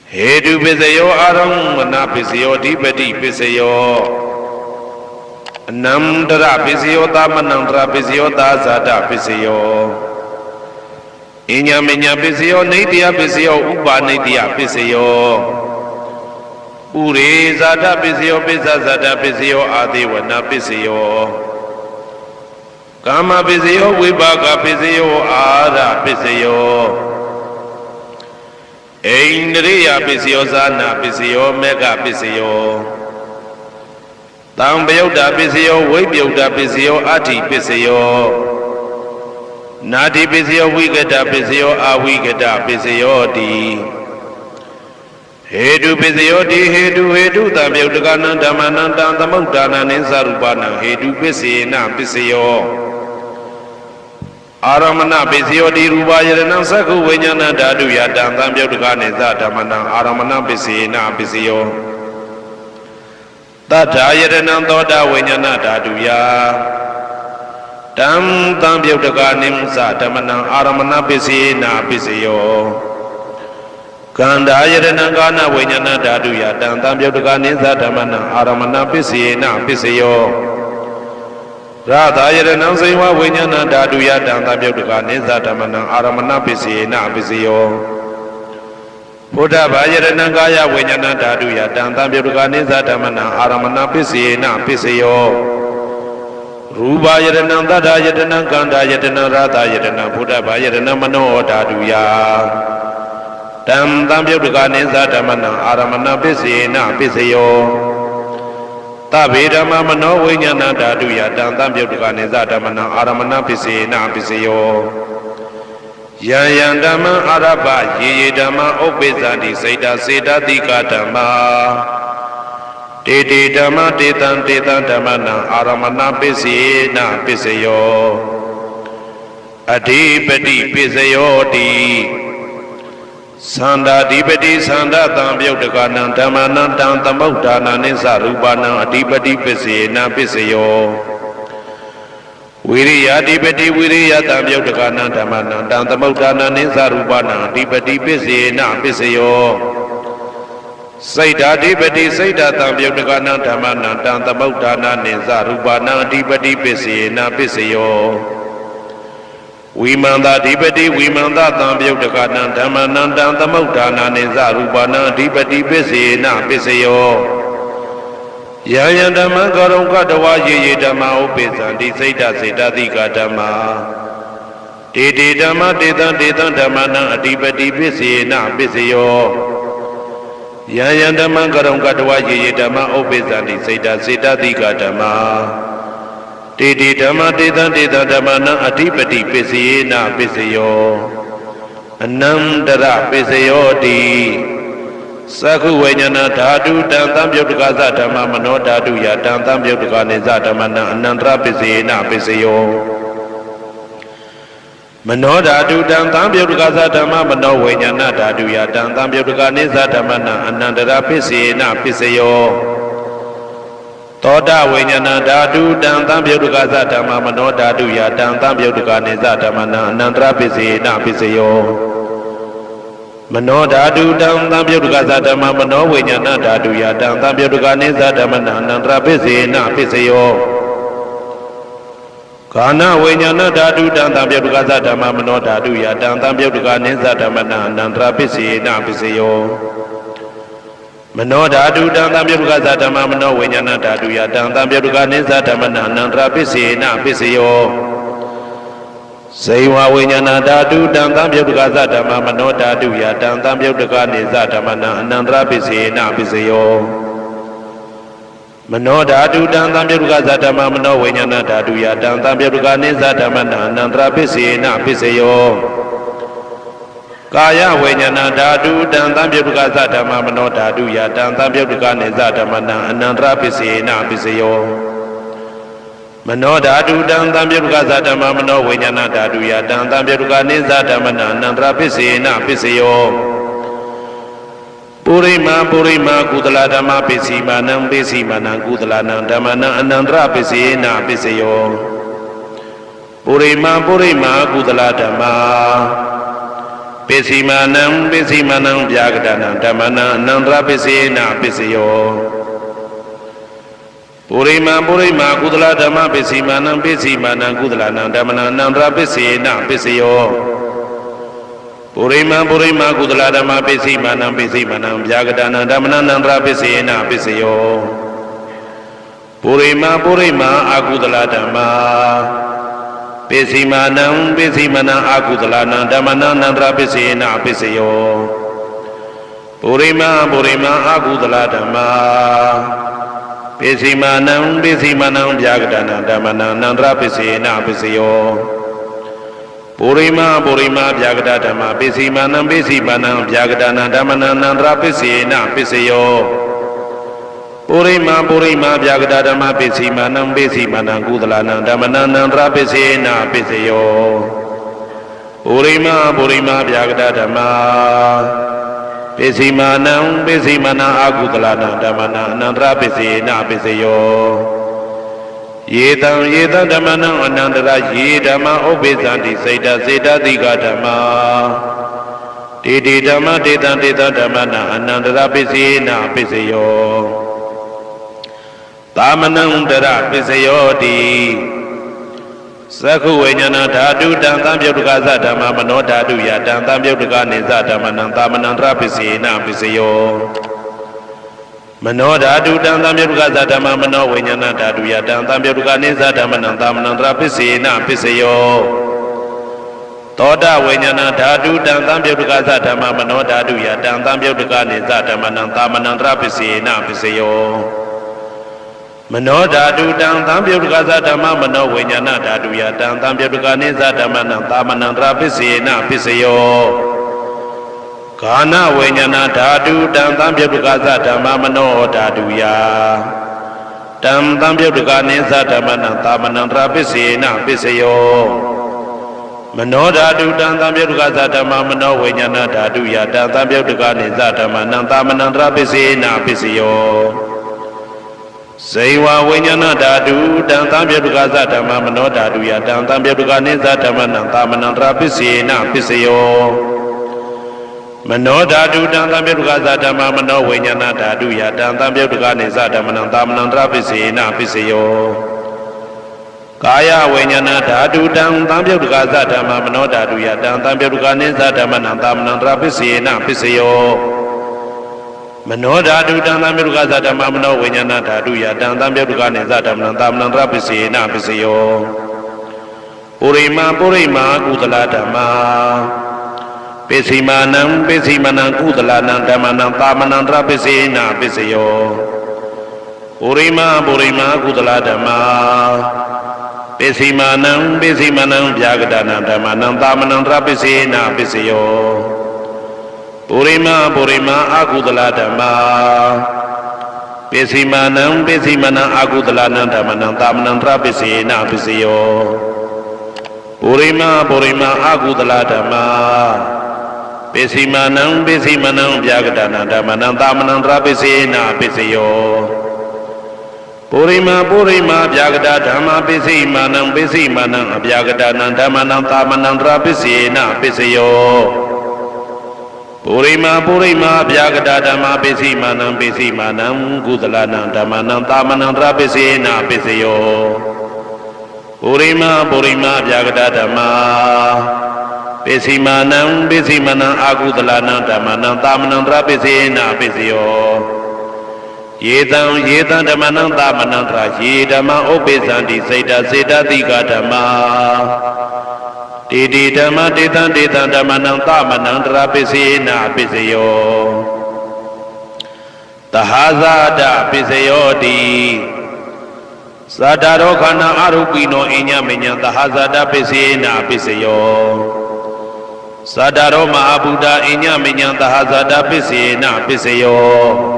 Hedu Pisayo Aramana Pisayo Dipati Pisayo Namdra Pisayo Tamanandra Pisayo Dazada Pisayo Inya Minya Pisayo Nidya Pisayo Upa Nidya Pisayo Ure Zada Pisayo Pisa Zada Pisayo Adivana Pisayo Kama Pisayo Vibhaga Pisayo Ara Pisayo Indriya Pisayo Zana Pisayo Mega Pisayo Tambayuda Pisayo Vibhyuda Pisayo Ati Pisayo Nadi Pisayo Vigada Pisayo Avigada Pisayo Di Hedu Pisayo Di Hedu Tambayudagana Dhamananda Tamudana Ninsarupana Hedu Pisina Pisayo Aramana Pisayo Di Rubayana Saku Vinyana Dadu Yadam Tambayudagane Zadamana Aramana Pisina Pisayo Tadayana Toda Vinyana Dadu Ya Tam Tambayudagane Zadamana Aramana Pisina Pisayo Kandayana Gana Vinyana Dadu Yadam Tambayudagane Zadamana Aramana Pisina Pisayo Radhayana Saiva Vinyana Dadu Yadam Tambayudagane Zadamana Aramana Pisina Pisayo Buddha Vajrana Gaya Vinyana Dadu Yadam Tambayudagane Zadamana Aramana Pisina Pisayo Rubhayana Dadayana Gandayana Radhayana Buddha Vajrana Mano Dadu Ya Tam Tambayudagane Zadamana Aramana Pisina Pisayo Tavedama Mano Vinyana Dadu Yadam Tambayudagane Zadamana Aramana Pisina Pisayo Yayandama Araba Yedama Opezandi Saita Seda Dika Dhamma Tete Dhamma Tetan Dhamana Aramana Pisina Pisayo Adipati Pisayo Di Sanda Dipati Sanda Tambayudagana Dhammana Tamudana Nisarupana Adipati Pisina Pisayo Viriya Dipati Viriya Tambayudagana Dhammana Tamudana Nisarupana Adipati Pisina Pisayo Saita Dipati Saita Tambayudagana Dhammana Tamudana Nisarupana Adipati Pisina Pisayo Vimanda Dipati Vimanda Tambayudagana Dhammana Tamudana Nisarupana Adipati Pisina Pisayo Yayandama Garonka Dawa Yedama Opezandi Saita Saita Dika Dhamma Tete Dhamma Tetan Dhammana Adipati Pisina Pisayo Yayandama Garonka Dawa Yedama Opezandi Saita Saita Dika Dhamma Tete Dhamma Tetan Dhammana Adipati Pisina Pisayo Anandara Pisayo Di Saku Vinyana Dadu Tam Tambayudagane Dhamma Mano Dadu Yadam Tambayudagane Zadamana Anandra Pisina Pisayo Mano Dadu Tam Tambayudagane Dhamma Mano Vinyana Dadu Yadam Tambayudagane Zadamana Anandra Pisina Pisayo Toda Vinyana Dadu Tam Tambayudagane Dhamma Mano Dadu Yadam Tambayudagane Zadamana Anandra Pisina Pisayo Mano Dadu Tam Tambayudagane Dhamma Mano Vinyana Dadu Yadam Tambayudagane Zadamana Anandra Pisina Pisayo Kana Vinyana Dadu Tam Tambayudagane Dhamma Mano Dadu Yadam Tambayudagane Zadamana Anandra Pisina Pisayo Mano Dadu Tam Tambayudagane Dhamma Mano Vinyana Dadu Yadam Tambayudagane Zadamana Anandra Pisina Pisayo Saiva Vinyana Dadu Tam Tambayudagane Dhamma Mano Dadu Yadam Tambayudagane Zadamana Anandra Pisina Pisayo Mano Dadu Tam Tambayudagane Dhamma Mano Vinyana Dadu Yadam Tambayudagane Zadamana Anandra Pisina Pisayo Kaya Vinyana Dadu Tam Tambayudagane Dhamma Mano Dadu Yadam Tambayudagane Zadamana Anandra Pisina Pisayo Mano Dadu Tam Tambayudagane Dhamma Mano Vinyana Dadu Yadam Tambayudagane Zadamana Anandra Pisina Pisayo Purima Kudala Dhamma Pisimanam Pisimanam Kudalanam Dhammana Anandra Pisina Pisayo Purima Kudala Dhamma ပိစီမာနံဗျာကတနံဓမ္မနံအနန္တရပစ္စေနပစ္စယောပုရိမာကုသလဓမ္မပိစီမာနံကုသလနံဓမ္မနံအနန္တရပစ္စေနပစ္စယောပုရိမာကုသလဓမ္မပိစီမာနံဗျာကတနံဓမ္မနံအနန္တရပစ္စေနပစ္စယောပုရိမာအကုသလဓမ္မပိစီမာနံအကုသလနံဓမ္မနံအနန္တရပစ္စေနပစ္စယောပုရိမာအကုသလဓမ္မပိစီမာနံဗျာကတနံဓမ္မနံအနန္တရပစ္စေနပစ္စယောပုရိမာဗျာကတဓမ္မပိစီမာနံဗျာကတနံဓမ္မနံအနန္တရပစ္စေနပစ္စယောပုရိမာဗျာကတဓမ္မပိစီမာနံကုသလနံဓမ္မနံအနန္တရပစ္စေနပစ္စယောပုရိမာဗျာကတဓမ္မပိစီမာနံအကုသလနံဓမ္မနံအနန္တရပစ္စေနပစ္စယောယေတံဓမ္မနံအနန္တရယေဓမ္မဥပ္ပေသန္တိစေတတိကဓမ္မတေဓမ္မတေတံဓမ္မနံအနန္တရပစ္စေနပစ္စယောသာမနံတရပစ္စယောတိသက္ခုဝိညာဏဓာတုတံသံပြုတ်တကသဓမ္မမနောဓာတုယတံသံပြုတ်တကနေသဓမ္မနံသာမနံတရပစ္စေနပစ္စယောမနောဓာတုတံသံပြုတ်တကသဓမ္မမနောဝိညာဏဓာတုယတံသံပြုတ်တကနေသဓမ္မနံသာမနံတရပစ္စေနပစ္စယောသောတဝိညာဏဓာတုတံသံပြုတ်တကသဓမ္မမနောဓာတုယတံသံပြုတ်တကနေသဓမ္မနံသာမနံတရပစ္စေနပစ္စယောမနောဓာတုတံသံပြုတ်တကသဓမ္မမနောဝိညာဏဓာတုယတံသံပြုတ်တကနေသဓမ္မနံသာမနံတရပစ္စေနပစ္စယောဂာနဝိညာဏဓာတုတံသံပြုတ်တကသဓမ္မမနောဓာတုယတံသံပြုတ်တကနေသဓမ္မနံသာမနံတရပစ္စေနပစ္စယောမနောဓာတုတံသံပြုတ်တကသဓမ္မမနောဝိညာဏဓာတုယတံသံပြုတ်တကနေသဓမ္မနံသာမနံတရပစ္စေနပစ္စယောဇေဝဝိညာဏဓာတုတံသံပြုတ်တကသဓမ္မမနောဓာတုယတံသံပြုတ်တကနေသဓမ္မနံသာမနံတရပစ္စေနပစ္စယောမနောဓာတုတံသံပြုတ်တကသဓမ္မမနောဝိညာဏဓာတုယတံသံပြုတ်တကနေသဓမ္မနံသာမနံတရပစ္စေနပစ္စယောကာယဝိညာဏဓာတုတံသံပြုတ်တကသဓမ္မမနောဓာတုယတံသံပြုတ်တကနေသဓမ္မနံသာမနံတရပစ္စေနပစ္စယောမနောဓာတုတံသံပြုတ်တကသဓမ္မမနောဝိညာဏဓာတုယတံသံပြုတ်တကနေသဓမ္မနံသာမနံတရပစ္စေနပစ္စယောပုရိမာကုသလဓမ္မပိစီမာနံကုသလနံဓမ္မနံသာမနံတရပစ္စေနပစ္စယောပုရိမာကုသလဓမ္မပိစီမာနံဗျာကတနံဓမ္မနံသာမနံတရပစ္စေနပစ္စယောပုရိမာအကုသလဓမ္မပိစီမာနံအကုသလနံဓမ္မနံသာမနံတရပစ္စေနပစ္စယောပုရိမာအကုသလဓမ္မပိစီမာနံဗျာကတနံဓမ္မနံသာမနံတရပစ္စေနပစ္စယောပုရိမာဗျာကတဓမ္မပိစီမာနံအဗျာကတနံဓမ္မနံသာမနံတရပစ္စေနပစ္စယောပုရိမာဗျာကတဓမ္မပိစီမာနံကုသလနံဓမ္မနံသာမနံတရပစ္စေနပစ္စယောပုရိမာဗျာကတဓမ္မပိစီမာနံအကုသလနံဓမ္မနံသာမနံတရပစ္စေနပစ္စယောယေတံဓမ္မနံသာမနံတရယေဓမ္မဥပ္ပေသန္တိစေတတိကဓမ္မတေဓမ္မတေတံဓမ္မနံသာမနံတရပစ္စေနပစ္စယောသဟာဇာတပစ္စယောတိသတ္တရောခန္ဓာအရုပိနောအညမညံသဟာဇာတပစ္စေနပစ္စယောသတ္တရောမဟာဗုဒ္ဓအညမညံသဟာဇာတပစ္စေနပစ္စယော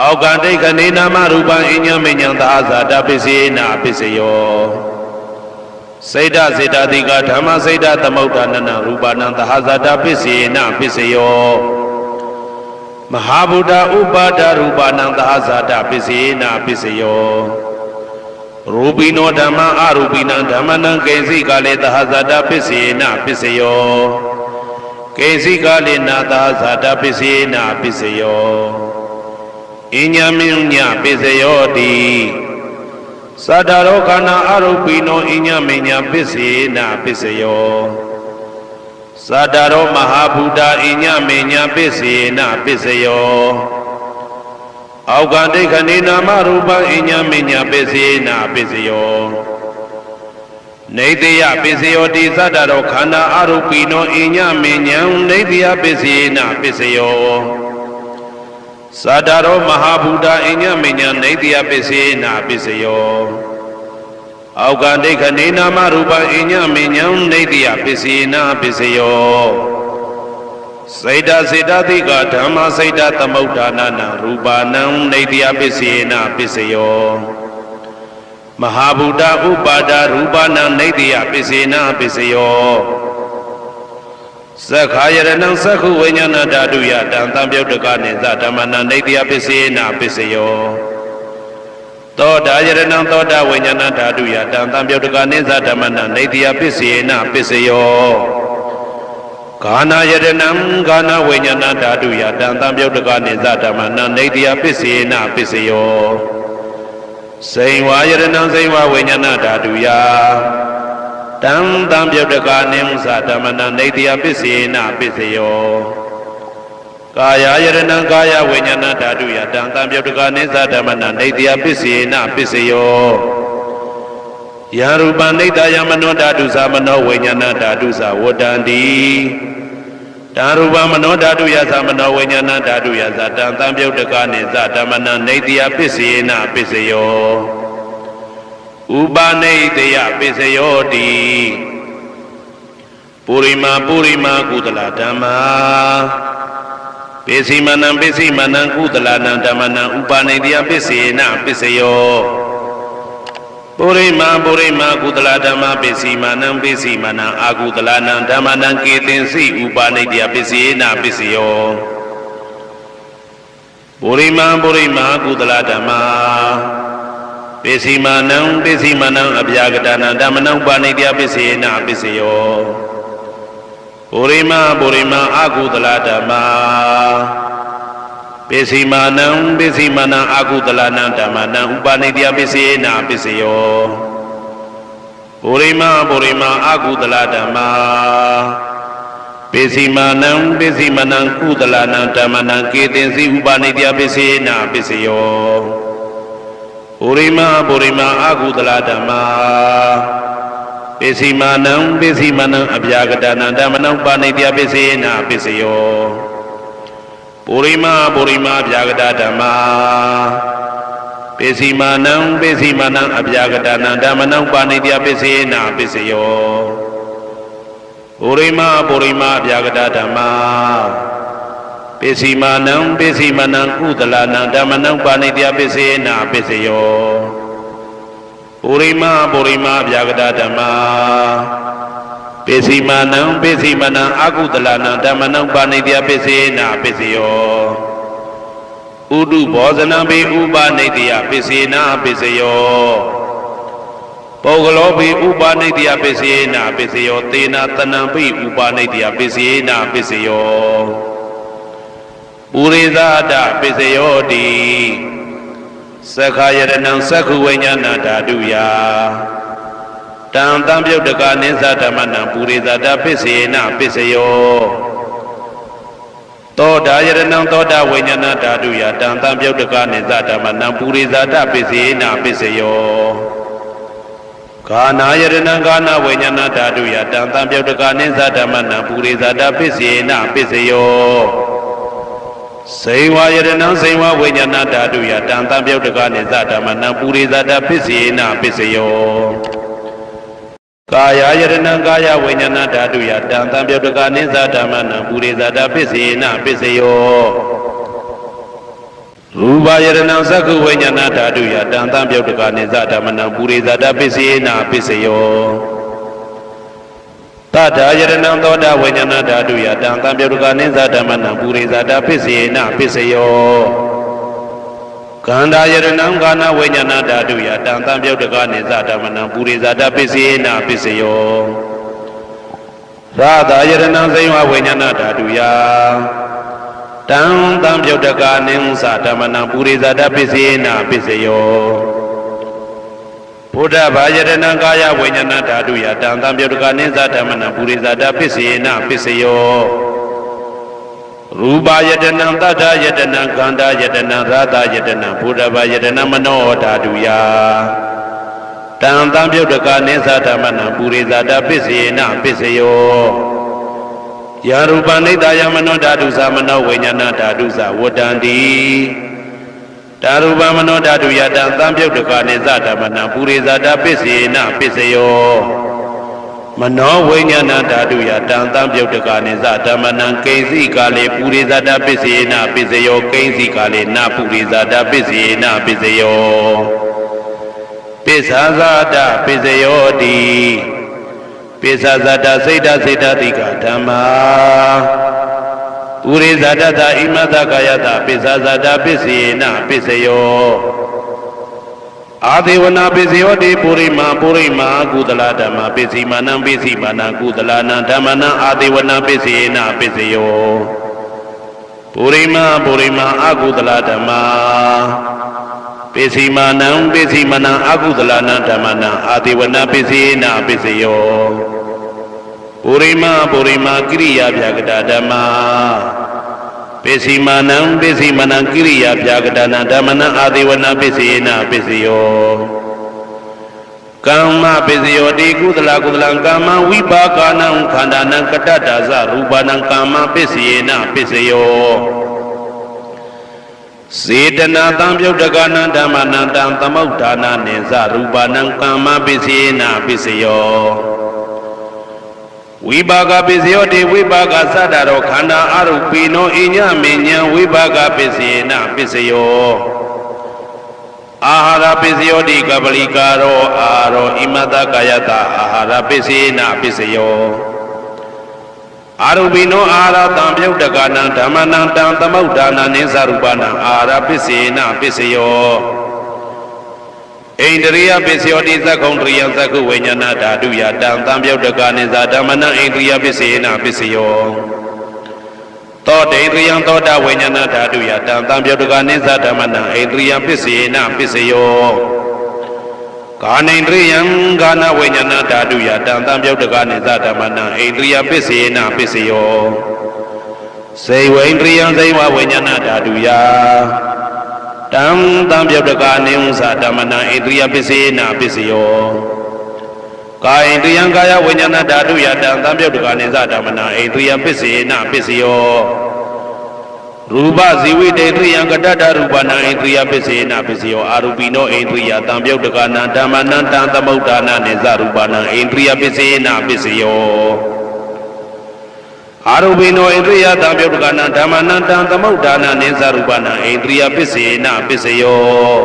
အောက်ကတိခဏေနာမရူပံအညမညံသဟာဇာတပစ္စေနပစ္စယောစေတတိကဓမ္မစေတသမုဋ္ဌာနနရူပနံသဟာဇာတပစ္စေနပစ္စယောမဟာဗုဒ္ဓဥပါဒရူပနံသဟာဇာတပစ္စေနပစ္စယောရူပိနောဓမ္မအရူပိနံဓမ္မနံကိဉ္စိကလေသဟာဇာတပစ္စေနပစ္စယော ကေစီကာလိနာသာဇာတပစ္စေနာပစ္စယောအညမင်းညပစ္စယောတိသတ္တရောခန္ဓာအရုပိနောအညမင်းညပစ္စေနာပစ္စယောသတ္တရောမဟာဗုဒ္ဓအညမင်းညပစ္စေနာပစ္စယောအောက်ကဒိဋ္ဌနေနာမရူပအညမင်းညပစ္စေနာပစ္စယောနေတယပစ္စယောတိသတ္တရောခန္ဓာအရုပိနောအညမင်းညံနေတယပစ္စေနာပစ္စယောသတ္တရောမဟာဗုဒ္ဓအညမညနေတယပစ္စေနာပစ္စယောအောက်ကဒိဋ္ဌနေနာမရူပအညမညံနေတယပစ္စေနာပစ္စယောစေတစေတသိကဓမ္မစေတသမုဋ္ဌာနနာရူပနံနေတယပစ္စေနာပစ္စယောမဟာဗုဒ္ဓဥပါဒရူပနံနေတယပစ္စေနာပစ္စယောသက္ခာယရဏံသက္ခုဝိညာဏဓာတုယတံသံပြုတ်တကနေသဓမ္မနာနေတယပစ္စေနာပစ္စယောသောတာယရဏံသောတာဝိညာဏဓာတုယတံသံပြုတ်တကနေသဓမ္မနာနေတယပစ္စေနာပစ္စယောဂာနာယရဏံဂာနာဝိညာဏဓာတုယတံသံပြုတ်တကနေသဓမ္မနာနေတယပစ္စေနာပစ္စယောစိန်ဝါယရဏံစိန်ဝဝိညာဏဓာတုယတံသံပြုတ်တကနေသဓမ္မနာနေတယပစ္စေနာပစ္စယောကာယယရဏံကာယဝိညာဏဓာတုယတံသံပြုတ်တကနေသဓမ္မနာနေတယပစ္စေနာပစ္စယောယရူပနိတယမနောဓာတုသမနောဝိညာဏဓာတုသဝတ္တန္တိတံရူပမနောဓာတုယသမနောဝိညာဏဓာတုယသတံသံပြုတ်တကနေသဓမ္မနာနေတယပစ္စေနာပစ္စယောဥပနိတယပစ္စယောတိပုရိမာကုသလဓမ္မာပစ္စည်းမနံကုသလနံဓမ္မနံဥပနိတယပစ္စေနာပစ္စယောပုရိမာကုသလဓမ္မာပစ္စည်းမနံအာကုသလနံဓမ္မနံကေတင်စီဥပနိတယပစ္စေနာပစ္စယောပုရိမာကုသလဓမ္မာပစ္စည်းမနံအပြာကတနာဓမ္မနံပါဏိတယပစ္စေနာပစ္စယောပုရိမာအာကုသလဓမ္မာပစ္စည်းမနံအာကုသလနံဓမ္မနံဥပါဏိတယပစ္စေနာပစ္စယောပုရိမာအာကုသလဓမ္မာပစ္စည်းမနံကုသလနံဓမ္မနံကေတင်စီဥပါဏိတယပစ္စေနာပစ္စယောပုရိမာအာကုသလဓမ္မာပစ္စည်းမနံအပြာကတနာဓမ္မနံပါဏိတယပစ္စေနာပစ္စယောပုရိမာအပြာကတဓမ္မာပစ္စည်းမနံအပြာကတနာဓမ္မနံပါဏိတယပစ္စေနာပစ္စယောပုရိမာအပြာကတဓမ္မာပစ္စည်းမနံကုသလနံဓမ္မနံပါဏိတယပစ္စေနာပစ္စယောပုရိမာအပြာကတဓမ္မာပစ္စည်းမနံအာကုသလနံဓမ္မနံပါဏိတယပစ္စေနာပစ္စယောဥဒုဘောဇနံပိဥပနိတယပစ္စေနာပစ္စယောပုဂ္ဂလောပိဥပနိတယပစ္စေနာပစ္စယောသေနာတနံပိဥပနိတယပစ္စေနာပစ္စယောပုရိသဒပစ္စယောတိသက္ခာယရဏံသက္ခုဝိညာဏဓာတုယတံသံပြုတ်တကနေသဓမ္မနံပုရိသဒပစ္စေနာပစ္စယောသောတာယရဏံသောတာဝိညာဏဓာတုယတံသံပြုတ်တကနေသဓမ္မနံပုရိသဒပစ္စေနာပစ္စယောဂာနာယရဏံဂာနာဝိညာဏဓာတုယတံသံပြုတ်တကနေသဓမ္မနံပုရိသဒပစ္စေနာပစ္စယောစိန်ဝါယရဏံစိန်ဝဝိညာဏဓာတုယတံသံပြုတ်တကနေသဓမ္မနံပုရိသဒပစ္စေနာပစ္စယောကာယယရဏံကာယဝိညာဏဓာတုယတံသံပြုတ်တကနေသဓမ္မနံပုရိသဒပစ္စေနာပစ္စယောရူပယရဏံသက္ခုဝိညာဏဓာတုယတံသံပြုတ်တကနေသဓမ္မနံပုရိသဒပစ္စေနာပစ္စယောတတ္ထာယရဏံသောတာဝိညာဏဓာတုယတံသံပြုတ်တကနေသဓမ္မနံပုရိသဒပစ္စေနာပစ္စယောကန္တာယရဏံကာနဝိညာဏဓာတုယတံသံပြုတ်တကနေသဓမ္မနံပုရိသဒပစ္စေနာပစ္စယော ရာသာယရဏဇိဝဝိညာဏဓာတုယတံတံပြုတ်တကာနိဉ္စဓမ္မနံပုရိဇာတပစ္စေနပစ္စယောဘုဒ္ဓဘာယရဏကာယဝိညာဏဓာတုယတံတံပြုတ်တကာနိဉ္စဓမ္မနံပုရိဇာတပစ္စေနပစ္စယောရူပယတနံတတ္ထယတနံခန္ဓာယတနံရာသယတနံဘုဒ္ဓဘာယတနံမနောဓာတုယတံတံပြုတ်တကာနိဉ္စဓမ္မနံပုရိဇာတပစ္စေနပစ္စယောယာရူပနိတ္တယမနောဓာတုသမနောဝိညာဏဓာတုသဝတ္တန္တိဓာရူပမနောဓာတုယတံသံပြုတ်တကာနိသဓမ္မနံပုရိဇာတပစ္စေနပစ္စယောမနောဝိညာဏဓာတုယတံသံပြုတ်တကာနိသဓမ္မနံကိဉ္စီကာလေပုရိဇာတပစ္စေနပစ္စယောကိဉ္စီကာလေနပုရိဇာတပစ္စေနပစ္စယောပစ္ဆာဇာတပစ္စယောတိပိစ္ဆာဇာတစိတ်တစိတ်တတိကဓမ္မာပုရိဇာတတဣမတကာယတပိစ္ဆာဇာတပစ္စေနပစ္စယောအာဒေဝနာပစ္စယောတိပုရိမာကုသလဓမ္မာပစ္စည်းမာနံပစ္စည်းမာနံကုသလနံဓမ္မနံအာဒေဝနာပစ္စေနပစ္စယောပုရိမာအကုသလဓမ္မာပစ္စည်းမာနံအကုသလနံဓမ္မနံအာဒေဝနာပစ္စေနပစ္စယောပုရိမာကိရိယာဗျာကတာဓမ္မာပစ္စည်းမာနံကိရိယာဗျာကတာနံဓမ္မနံအာဒေဝနာပစ္စေနပစ္စယောကမ္မပစ္စယောတိကုသလကမ္မဝိပါကနံခန္ဓာနံကတ္တဒါဇရူပနံကမ္မပစ္စေနပစ္စယောစေတနာတံပြုတ်တကနံဓမ္မနံတံသမုဋ္ဌာနာနိသရူပနံကမ္မပစ္စေနပစ္စယောဝိပါကပစ္စယောတိဝိပါကသတ္တရောခန္ဓာအရုပိနောအညမေညာဝိပါကပစ္စေနပစ္စယောအာဟာရပစ္စယောတိကပလိကာရောအာရောဣမတကာယတအာဟာရပစ္စေနပစ္စယောအာရုပိနောအာဟာရတံပြုတ်တကနံဓမ္မနံတံသမုဋ္ဌာနာနိသရူပနံအာဟာရပစ္စေနပစ္စယောဣန္ဒရိယပစ္စယောတိသက္ကုံတရိယသက္ကုဝိညာဏဓာတုယတံသံပြုတ်တကနိသဓမ္မနံဣန္ဒရိယပစ္စေနပစ္စယောသောတေန္ဒရိယသောတဝိညာဏဓာတုယတံသံပြုတ်တကနိသဓမ္မနံဣန္ဒရိယပစ္စေနပစ္စယောကာနိန္ဒရိယံကာနဝိညာဏဓာတုယတံသံပြုတ်တကနိသဓမ္မနံဣန္ဒရိယပစ္စေနပစ္စယောစေဝိန္ဒရိယံဇိဝဝိညာဏဓာတုယတံသံပြုတ်တကာနိဉ္စဓမ္မနံဣန္ဒရိယပစ္စေနပစ္စယောကာယန္တယံကာယဝိညာဏဓာတုယတံသံပြုတ်တကာနိဉ္စဓမ္မနံဣန္ဒရိယပစ္စေနပစ္စယောရူပဇီဝိတေတရိယံကတ္တရူပနံဣန္ဒရိယပစ္စေနပစ္စယောအာရူပိနောဣန္ဒရိယသံပြုတ်တကာနံဓမ္မနံတံသမုဋ္ဌာနာနိဉ္စရူပနံဣန္ဒရိယပစ္စေနပစ္စယောအာရုပိနောဣန္ဒရိယသံပြုတ်တကနံဓမ္မနံတံသမုဋ္ဌာနာနိသရူပနံဣန္ဒရိယပစ္စေနပစ္စယော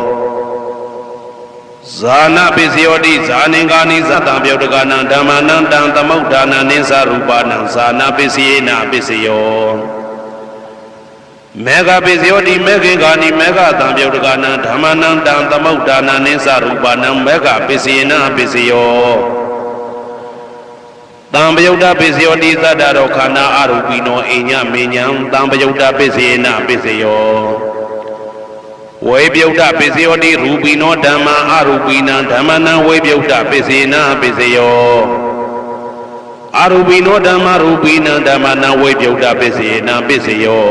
ဇာနပစ္စယောတိဇာနင်္ဂာနိသတံပြုတ်တကနံဓမ္မနံတံသမုဋ္ဌာနာနိသရူပနံဇာနပစ္စေနပစ္စယောမေဃပစ္စယောတိမေခင်္ဂာနိမေဃသံပြုတ်တကနံဓမ္မနံတံသမုဋ္ဌာနာနိသရူပနံမေဃပစ္စေနပစ္စယောတံပယုတ်တပစ္စယောတိသတ္တရောခန္ဓာအရူပိနောအညမေညံတံပယုတ်တပစ္စေနပစ္စယောဝေပယုတ်တပစ္စယောတိရူပိနောဓမ္မာအရူပိနံဓမ္မနံဝေပယုတ်တပစ္စေနပစ္စယောအရူပိနောဓမ္မာရူပိနံဓမ္မနံဝေပယုတ်တပစ္စေနပစ္စယော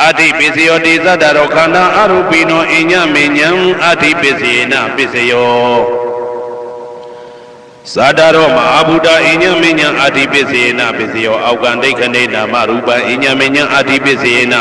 အတ္တိပစ္စယောတိသတ္တရောခန္ဓာအရူပိနောအညမေညံအတ္တိပစ္စေနပစ္စယောသာတရောမဟာဗုဒ္ဓအညမေညံအာတိပစ္စေနပစ္စယောအောက်ကံဒိဋ္ဌနေနာမရူပံအညမေညံအာတိပစ္စေန